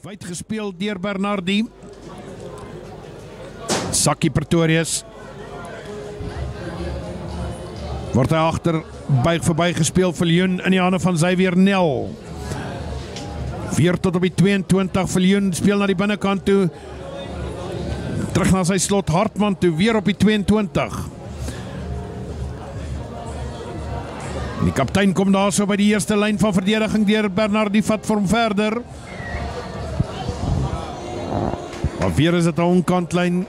Wyd gespeel deur Bernardi. Sakkie Pretorius. Word hy agter buig verby gespeel Viljoen in die hande van Xavier Nel. Weer tot op die 22, Viljoen speel na die binnekant toe. Terug na sy slot Hartman toe, weer op die 22. Die kaptein kom daar so by die eerste lyn van verdediging deur Bernardi, vat vir hom verder. Maar weer is dit 'n onkantlyn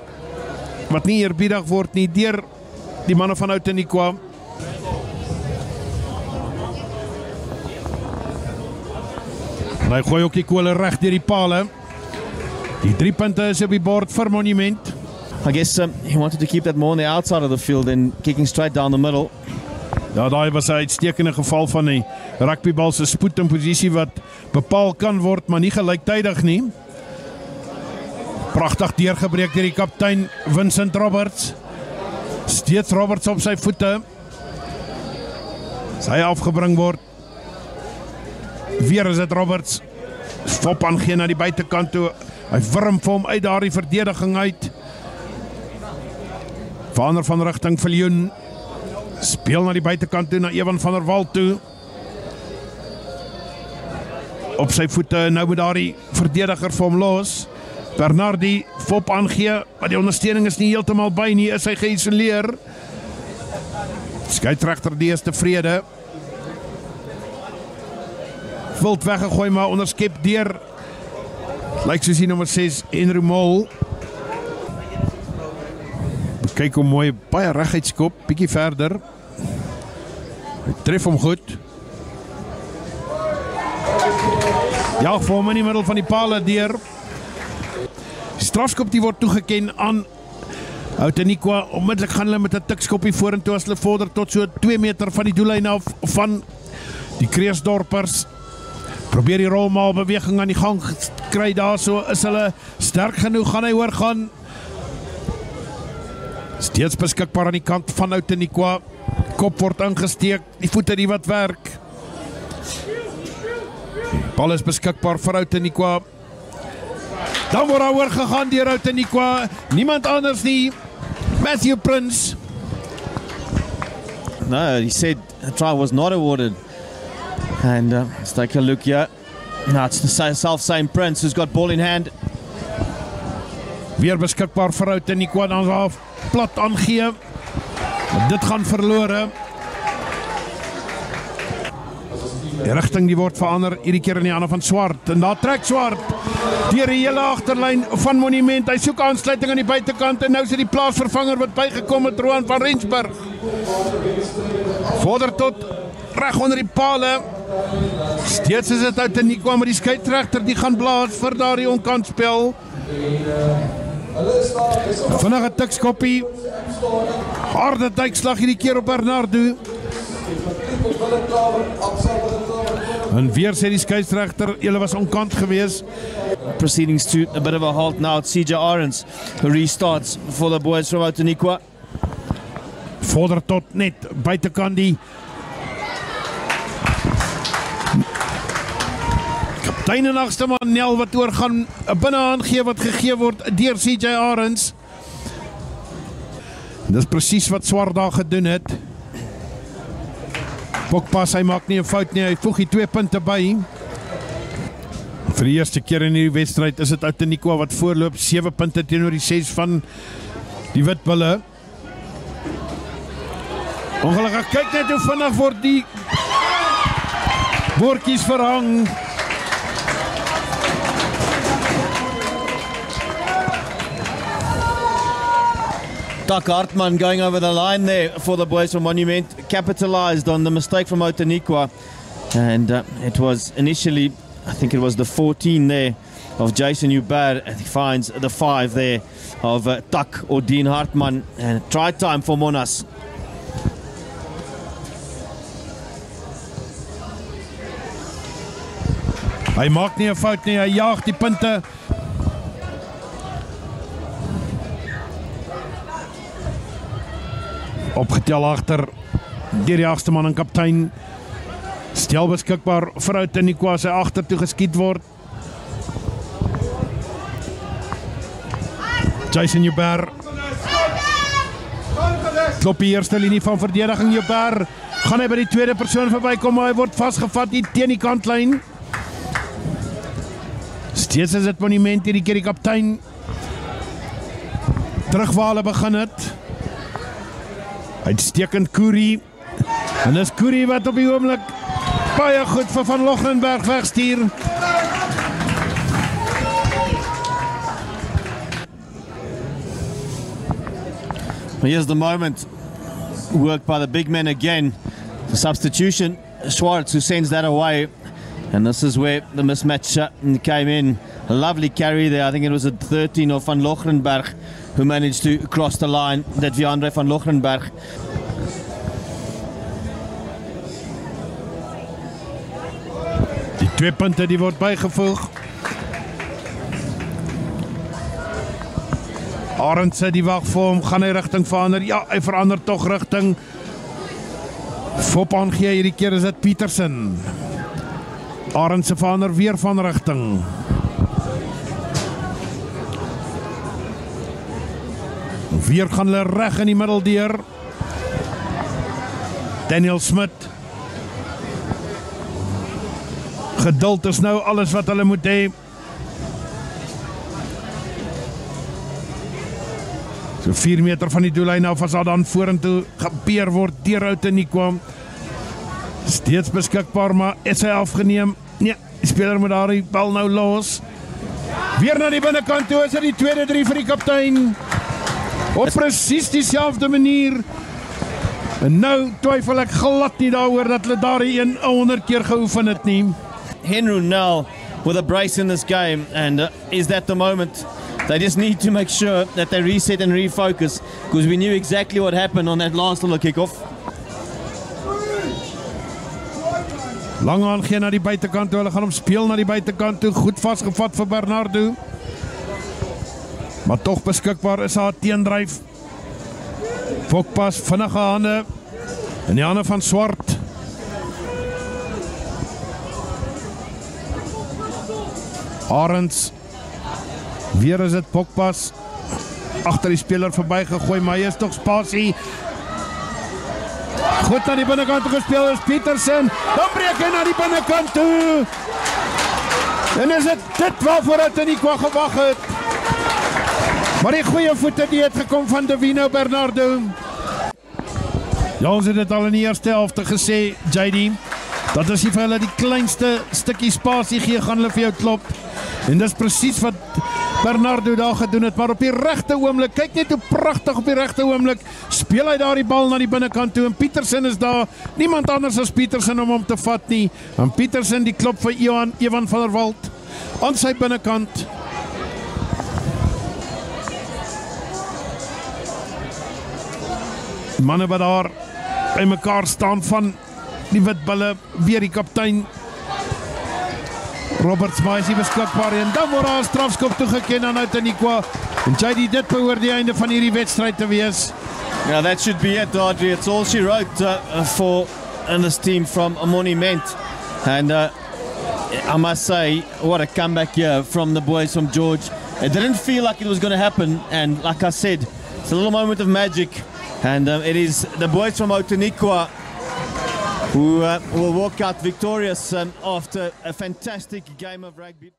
wat nie eerbiedig word nie deur die manne van Outeniqua. En hy gooi ook die kole reg deur die pale. Die 3 punte is op die bord vir Monument. I guess he wanted to keep that more on the outside of the field than kicking straight down the middle. Ja, daai was 'n uitstekende geval van die rugbybal se spoed en posisie wat bepaal kan word, maar nie gelyktydig nie. Pragtig deurgebreek deur die kaptein Vincent Roberts. Steeds Roberts op sy voete. Sy afgebring word. Weer is dit Roberts. Fop aangee na die buitekant toe. Hy wurm vir hom uit daardie verdediging uit. Verander van rigting Viljoen. Speel na die buitekant toe, na Evan van der Walt toe. Op sy voete, nou moet daardie verdediger vir hom los. Bernardi, Fop aangee, maar die ondersteuning is nie heeltemal by nie, is hy geïsoleer. Skeieregter die is tevrede. Wild weggegooi, maar onderskep deur. Lyk soos die nommer 6, Henry Mol. Kyk hoe mooi, baie reguit skop, bietjie verder. Hy tref hom goed. Ja, vir hom in die middel van die pale deur. Die strafskop die word toegeken aan Outeniqua. Onmiddellik gaan hulle met 'n tikskoppie vorentoe as hulle vorder tot so 2 meter van die doellyn af van die Kreersdorpers. Probeer die rolmaal beweging aan die gang kry daar, so is hulle sterk genoeg, gaan hy oorgaan. Steeds beskikbaar aan die kant van Outeniqua. Kop word ingesteek, die voete die wat werk. Bal is beskikbaar vir Outeniqua. Dan word daar oorgegaan deur Outeniqua. Niemand anders nie. Matthew Prince. No, he said a try was not awarded. And let's take a look here. Now it's the self-same Prince who's got ball in hand. Weer beskikbaar vir Outeniqua, dan sal plat aangee. Dit gaan verlore. Die rigting die word verander, hierdie keer in die hande van Swart. En daar trek Swart deur die hele agterlyn van Monument. Hy soek aansluiting aan die buitekant en nou is dit die plaasvervanger wat bygekom het, Roan van Rensburg. Vorder tot reg onder die pale. Steeds is dit Outeniqua, maar die skeieregter die gaan blaas vir daardie onkantspel. Vinnige tikskoppie. Harde duikslag hierdie keer op Bernardo. En weer sê die skeieregter, julle was onkant gewees. Proceedings to a bit of a halt now. It's CJ Arends who restarts for the boys from Outeniqua. Vorder tot net buitekant die kaptein en agste man Nel wat oorgaan, 'n binneaan gee wat gegee word deur CJ Arends. Dis presies wat Swart daar gedoen het. Bokpas, hy maak nie 'n fout nie, hy voeg die 2 punte by. Vir die eerste keer in hierdie wedstryd is dit Outeniqua wat voorloop, 7 punte teenoor die 6 van die Witbulle. Ongelukkig, kyk net hoe vinnig word die bordjies verhang. Doc Hartman going over the line there for the boys from Monument, capitalized on the mistake from Outeniqua, and it was initially, I think it was the 14 there of Jason Hubert, and he finds the 5 there of Doc or Dean Hartman, and try time for Monas. Hy maak nie 'n fout nie, hy jaag die punte. Opgetel agter deur die agste man en kaptein. Stel beskikbaar vir Outeniqua as hy agtertoe geskiet word. Jason Joubert. Klop die eerste linie van verdediging. Joubert, gaan hy by die tweede persoon verbykom, maar hy word vastgevat hier teen die kantlyn. Steeds is dit Monument hierdie keer die kaptein. Terug waar hulle begin het. Uitstekend Koerie. En dis Koerie wat op die oomblik baie goed vir Van Logrenberg wegstuur. Here's the moment. Work by the big man again. The substitution, Schwartz, who sends that away. And this is where the mismatch came in. A lovely carry there. I think it was a 13 of Van Logrenberg who managed to cross the line. That Viandre Van Logrenberg. Die 2 punte die word bygevoeg. Arendse die wag vir hom, gaan hy rigting verander? Ja, hy verander toch rigting. Fop aangee, hierdie keer is dit Pietersen. Arendse verander weer van rigting. Weer gaan hulle reg in die middel deur. Daniel Smit. Geduld is nou alles wat hulle moet hê. So 4 meter van die doellyn af as daar dan vorentoe gebeer word deur Outeniqua. Steeds beskikbaar, maar is hy afgeneem? Nee, die speler moet daar die bal nou los. Weer na die binnekant toe, is dit die tweede 3 vir die kaptein. Op presies dieselfde manier. En nou twyfel ek glad nie daaroor dat hulle daar die 100 keer geoefen het nie. Henry now with a brace in this game, and is that the moment? They just need to make sure that they reset and refocus, because we knew exactly what happened on that last little kick-off. Lang aangee na die buitekant toe, hulle gaan hom speel na die buitekant toe, goed vastgevat vir Bernardo. Maar toch beskikbaar is haar teendryf. Fokpas, vinnige hande, in die hande van Swart. Arends, weer is het Pokpas, agter die speler verby gegooi, maar hy is toch spasie. Goed na die binnenkant toe gespeel is Pietersen, dan breek hy na die binnenkant toe. En is dit waarvoor Outeniqua gewag het. Maar die goeie voete die het gekom van Davino Bernardo. Ja, ons het dit al in die eerste helfte gesê, JD, dat as jy vir hulle die kleinste stukkie spasie gee, gaan hulle vir jou klop. En dis presies wat Bernardo daar gedoen het, maar op die regte oomblik, kyk net hoe pragtig op die regte oomblik, speel hy daar die bal na die binnekant toe, en Pietersen is daar, niemand anders as Pietersen om hom te vat nie, en Pietersen die klop vir Evan van der Walt, aan sy binnekant. Manne wat daar by mekaar staan van die witbulle, weer die kaptein, Robert Smaai is hier beskikbaar en dan word daar 'n strafskop toegeken aan Outeniqua. En JD, dit behoort die einde van hierdie wedstryd te wees. Yeah, that should be it, Audrey. It's all she wrote for this team from Monument. And I must say, what a comeback here from the boys from George. It didn't feel like it was going to happen. And like I said, it's a little moment of magic. And it is the boys from Outeniqua who will walk out victorious after a fantastic game of rugby.